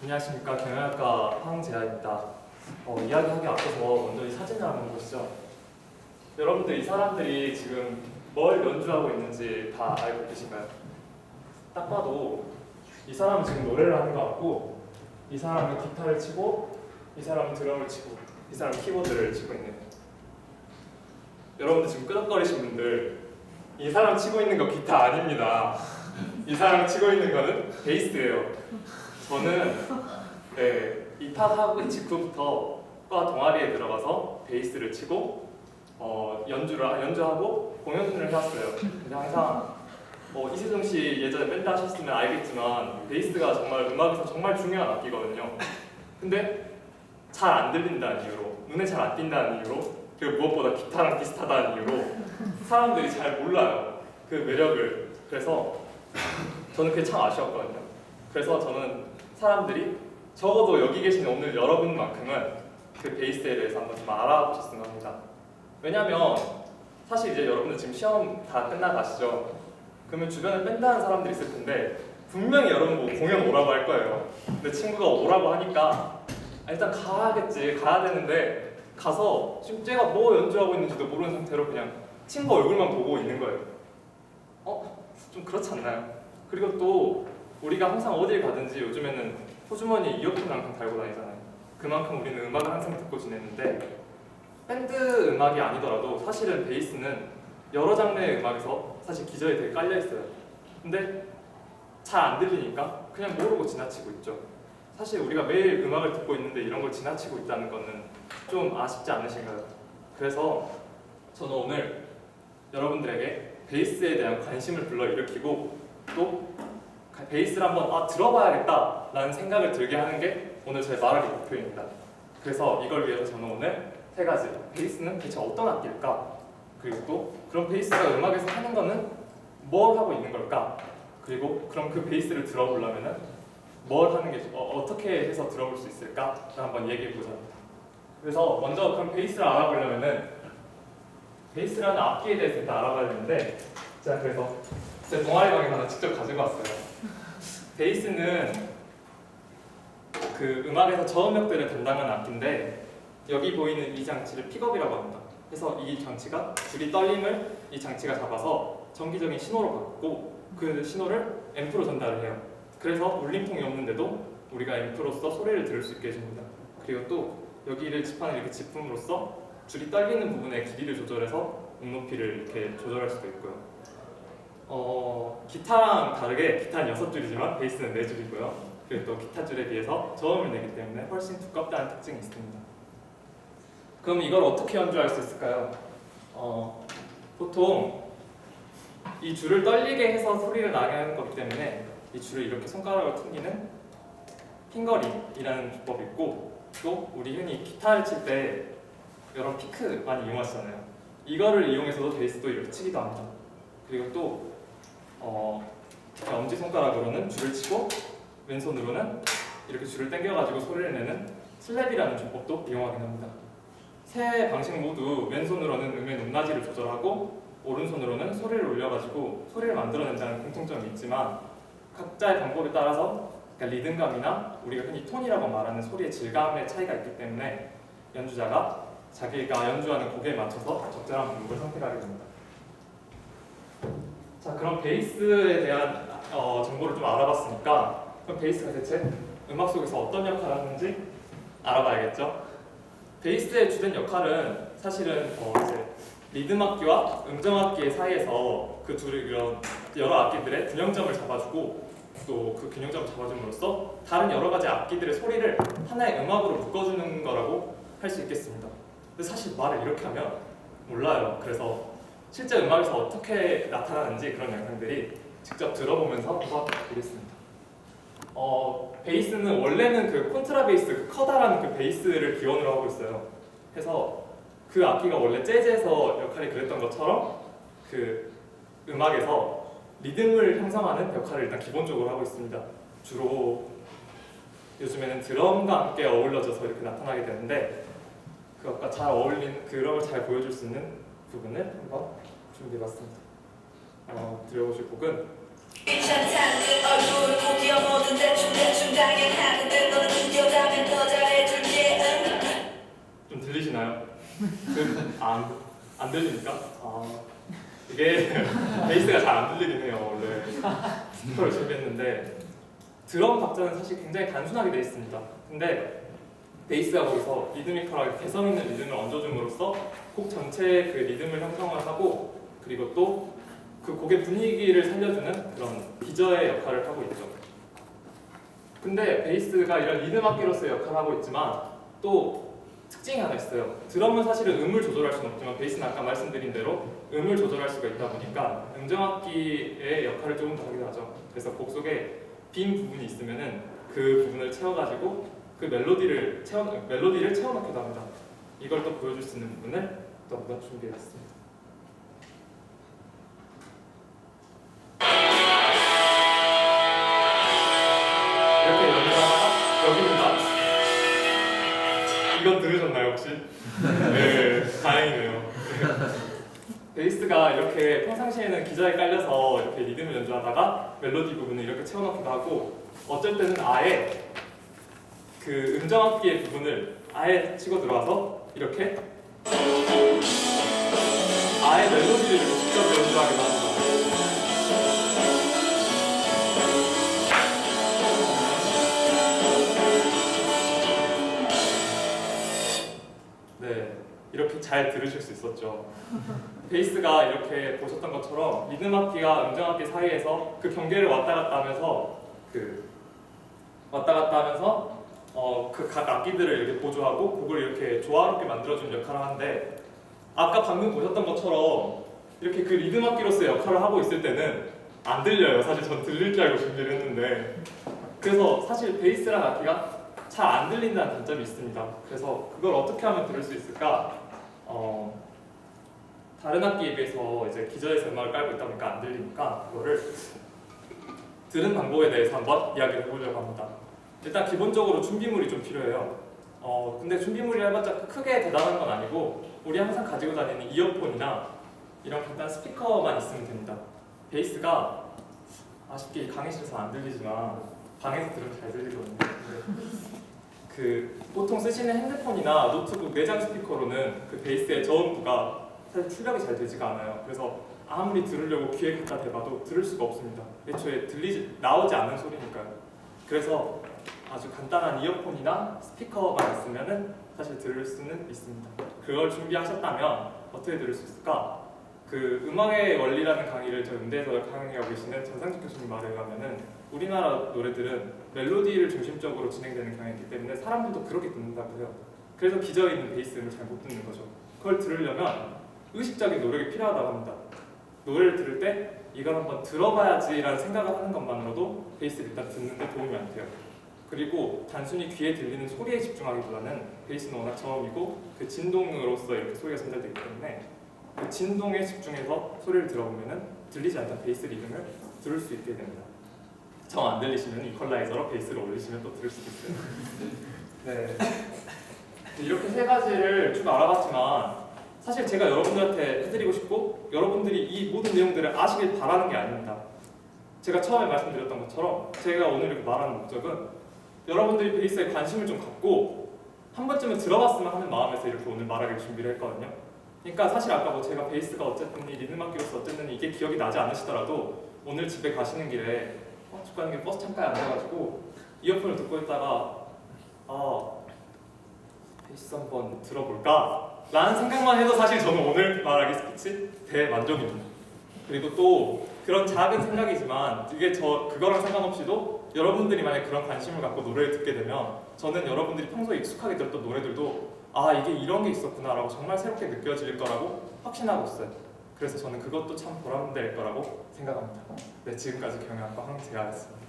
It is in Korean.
안녕하십니까. 경영학과 황재하입니다. 이야기하기 앞서서 먼저 이 사진을 한번 보시죠. 여러분들 이 사람들이 지금 뭘 연주하고 있는지 다 알고 계신가요? 딱 봐도 이 사람은 지금 노래를 하는 것 같고, 이 사람은 기타를 치고, 이 사람은 드럼을 치고, 이 사람은 키보드를 치고 있네요. 여러분들 지금 끄덕거리신 분들, 이 사람 치고 있는 거 기타 아닙니다. 이 사람 치고 있는 거는 베이스예요. 저는 입학하고 직후부터 과 동아리에 들어가서 베이스를 치고 연주하고 공연을 해왔어요. 근데 항상 이세종 씨 예전에 밴드 하셨으면 알겠지만 베이스가 정말 음악에서 정말 중요한 악기거든요. 근데 잘 안 들린다는 이유로, 눈에 잘 안 띈다는 이유로, 그리고 무엇보다 기타랑 비슷하다는 이유로 사람들이 잘 몰라요, 그 매력을. 그래서 저는 그게 참 아쉬웠거든요. 그래서 저는 사람들이 적어도 여기 계신 오늘 여러분만큼은 그 베이스에 대해서 한번 좀 알아보셨으면 합니다. 왜냐면 사실 이제 여러분들 지금 시험 다 끝나가시죠? 그러면 주변에 밴드 하는 사람들이 있을 텐데 분명히 여러분 뭐 공연 오라고 할 거예요. 근데 친구가 오라고 하니까 일단 가야 되는데 가서 지금 쟤가 뭐 연주하고 있는지도 모르는 상태로 그냥 친구 얼굴만 보고 있는 거예요. 좀 그렇지 않나요? 그리고 또 우리가 항상 어딜 가든지 요즘에는 호주머니에 이어폰을 항상 달고 다니잖아요. 그만큼 우리는 음악을 항상 듣고 지내는데 밴드 음악이 아니더라도 사실은 베이스는 여러 장르의 음악에서 사실 기저에 되게 깔려있어요. 근데 잘 안 들리니까 그냥 모르고 지나치고 있죠. 사실 우리가 매일 음악을 듣고 있는데 이런 걸 지나치고 있다는 거는 좀 아쉽지 않으신가요? 그래서 저는 오늘 여러분들에게 베이스에 대한 관심을 불러일으키고 또 베이스를 한번 들어봐야겠다라는 생각을 들게 하는 게 오늘 제 말하기 목표입니다. 그래서 이걸 위해서 저는 오늘 세 가지, 베이스는 대체 어떤 악기일까? 그리고 또 그럼 베이스가 음악에서 하는 거는 뭘 하고 있는 걸까? 그리고 그럼 그 베이스를 들어보려면은 뭘 하는 게 어떻게 해서 들어볼 수 있을까를 한번 얘기해 보자 합니다. 그래서 먼저 그럼 베이스를 알아보려면은 베이스라는 악기에 대해서 일단 알아봐야 되는데, 자, 그래서 제 동아리방에 하나 직접 가지고 왔어요. 베이스는 그 음악에서 저음역들을 담당하는 악기인데 여기 보이는 이 장치를 픽업이라고 합니다. 그래서 이 장치가 줄이 떨림을 이 장치가 잡아서 전기적인 신호로 바꾸고 그 신호를 앰프로 전달을 해요. 그래서 울림통이 없는데도 우리가 앰프로서 소리를 들을 수 있게 해줍니다. 그리고 또 여기를 지판을 이렇게 짚음으로써 줄이 떨리는 부분의 길이를 조절해서 음높이를 이렇게 조절할 수도 있고요. 기타랑 다르게 기타는 6줄이지만 베이스는 4줄이고요. 그리고 또 기타 줄에 비해서 저음을 내기 때문에 훨씬 두껍다는 특징이 있습니다. 그럼 이걸 어떻게 연주할 수 있을까요? 보통 이 줄을 떨리게 해서 소리를 나게 하는 거기 때문에 이 줄을 이렇게 손가락으로 튕기는 핑거링이라는 기법이 있고, 또 우리 흔히 기타를 칠 때 여러 피크 많이 이용하시잖아요. 이거를 이용해서도 베이스도 이렇게 치기도 합니다. 그리고 또 엄지손가락으로는 줄을 치고 왼손으로는 이렇게 줄을 당겨가지고 소리를 내는 슬랩이라는 기법도 이용하긴 합니다. 세 방식 모두 왼손으로는 음의 높낮이를 조절하고 오른손으로는 소리를 올려가지고 소리를 만들어낸다는 공통점이 있지만 각자의 방법에 따라서 리듬감이나 우리가 흔히 톤이라고 말하는 소리의 질감의 차이가 있기 때문에 연주자가 자기가 연주하는 곡에 맞춰서 적절한 방법을 선택하게 됩니다. 자, 그럼 베이스에 대한 정보를 좀 알아봤으니까 그럼 베이스가 대체 음악 속에서 어떤 역할을 하는지 알아봐야겠죠? 베이스의 주된 역할은 사실은 이제 리듬 악기와 음정 악기 사이에서 그 이런 여러 악기들의 균형점을 잡아주고 또 그 균형점을 잡아줌으로써 다른 여러 가지 악기들의 소리를 하나의 음악으로 묶어주는 거라고 할 수 있겠습니다. 근데 사실 말을 이렇게 하면 몰라요. 그래서 실제 음악에서 어떻게 나타나는지 그런 영상들이 직접 들어보면서 도와드리겠습니다. 베이스는 원래는 그 콘트라베이스, 그 커다란 그 베이스를 기원으로 하고 있어요. 그래서 그 악기가 원래 재즈에서 역할이 그랬던 것처럼 그 음악에서 리듬을 형성하는 역할을 일단 기본적으로 하고 있습니다. 주로 요즘에는 드럼과 함께 어울려져서 이렇게 나타나게 되는데 그것과 잘 어울리는, 그런 걸 잘 보여줄 수 있는 부분을 한번 준비해봤습니다. 들어보실 곡은 괜찮다는 얼굴 꼭 이어보던 대충 당연하는 듯 안 들리니까? 이게 베이스가 잘 안 들리긴 해요. 원래 스피커를 준비했는데 드럼 박자는 사실 굉장히 단순하게 되어 있습니다. 근데 베이스가 거기서 리드미컬하게 개성 있는 리듬을 얹어줌으로써 곡 전체의 그 리듬을 형성을 하고 그리고 또 그 곡의 분위기를 살려주는 그런 기저의 역할을 하고 있죠. 근데 베이스가 이런 리듬 악기로서의 역할을 하고 있지만 또 특징이 하나 있어요. 드럼은 사실은 음을 조절할 수는 없지만 베이스는 아까 말씀드린 대로 음을 조절할 수가 있다 보니까 음정악기의 역할을 조금 더 하기도 하죠. 그래서 곡 속에 빈 부분이 있으면은 그 부분을 채워가지고 그 멜로디를 채워넣기도 합니다. 이걸 또 보여줄 수 있는 부분을 또 한번 준비해봤습니다. 이렇게 연주하다가 여기입니다. 이건 들으셨나요 혹시? 네, 다행이네요. 베이스가 이렇게 평상시에는 기저에 깔려서 이렇게 리듬을 연주하다가 멜로디 부분을 이렇게 채워넣기도 하고 어쩔 때는 아예 그 음정악기의 부분을 아예 치고 들어와서 이렇게 아예 멜로디를 이렇게 직접 연주하기도 합니다. 네, 이렇게 잘 들으실 수 있었죠. 베이스가 이렇게 보셨던 것처럼 리듬 악기와 음정 악기 사이에서 그 경계를 왔다 갔다 하면서 그 각 악기들을 이렇게 보조하고 곡을 이렇게 조화롭게 만들어주는 역할을 하는데 아까 방금 보셨던 것처럼 이렇게 그 리듬 악기로서의 역할을 하고 있을 때는 안 들려요. 사실 전 들릴 줄 알고 준비를 했는데 그래서 사실 베이스랑 악기가 잘 안 들린다는 단점이 있습니다. 그래서 그걸 어떻게 하면 들을 수 있을까? 다른 악기에 비해서 이제 기저에서 음악을 깔고 있다 보니까 안 들리니까 그거를 들은 방법에 대해서 한번 이야기를 해보려고 합니다. 일단 기본적으로 준비물이 좀 필요해요. 근데 준비물이 해봤자 크게 대단한 건 아니고 우리 항상 가지고 다니는 이어폰이나 이런 간단한 스피커만 있으면 됩니다. 베이스가 아쉽게 강의실에서 안 들리지만 방에서 들으면 잘 들리거든요. 그 보통 쓰시는 핸드폰이나 노트북 내장 스피커로는 그 베이스의 저음부가 사실 출력이 잘 되지가 않아요. 그래서 아무리 들으려고 귀에 갖다 대봐도 들을 수가 없습니다. 애초에 나오지 않는 소리니까요. 그래서 아주 간단한 이어폰이나 스피커만 있으면은 사실 들을 수는 있습니다. 그걸 준비하셨다면 어떻게 들을 수 있을까? 그 음악의 원리라는 강의를 저 음대에서 강의하고 계시는 전상직 교수님 말에 의하면은 우리나라 노래들은 멜로디를 중심적으로 진행되는 경향이기 때문에 사람들도 그렇게 듣는다고 해요. 그래서 기저에 있는 베이스를 잘 못 듣는 거죠. 그걸 들으려면 의식적인 노력이 필요하다고 합니다. 노래를 들을 때 이걸 한번 들어봐야지라는 생각을 하는 것만으로도 베이스를 일단 듣는데 도움이 안 돼요. 그리고 단순히 귀에 들리는 소리에 집중하기보다는 베이스는 워낙 저음이고 그 진동으로서 이렇게 소리가 전달되기 때문에 그 진동에 집중해서 소리를 들어보면은 들리지 않던 베이스 리듬을 들을 수 있게 됩니다. 정 안 들리시면 이퀄라이저로 베이스를 올리시면 또 들을 수 있어요. 네. 이렇게 세 가지를 쭉 알아봤지만 사실 제가 여러분들한테 해드리고 싶고 여러분들이 이 모든 내용들을 아시길 바라는 게 아닙니다. 제가 처음에 말씀드렸던 것처럼 제가 오늘 이렇게 말하는 목적은 여러분들이 베이스에 관심을 좀 갖고 한 번쯤은 들어봤으면 하는 마음에서 이렇게 오늘 말하기를 준비를 했거든요. 그러니까 사실 아까 뭐 제가 베이스가 어쨌든 이 리듬 악기로서 어쨌든 이게 기억이 나지 않으시더라도 오늘 집에 가시는 길에 집 가는 길 버스 창가에 앉아가지고 이어폰을 듣고 있다가 베이스 한번 들어볼까? 라는 생각만 해도 사실 저는 오늘 말하기 스피치 대만족입니다. 그리고 또 그런 작은 생각이지만 이게 그거랑 상관없이도 여러분들이 만약 그런 관심을 갖고 노래를 듣게 되면 저는 여러분들이 평소에 익숙하게 들었던 노래들도 이게 이런 게 있었구나 라고 정말 새롭게 느껴질 거라고 확신하고 있어요. 그래서 저는 그것도 참 보람될 거라고 생각합니다. 네, 지금까지 경영학과 황재하였습니다.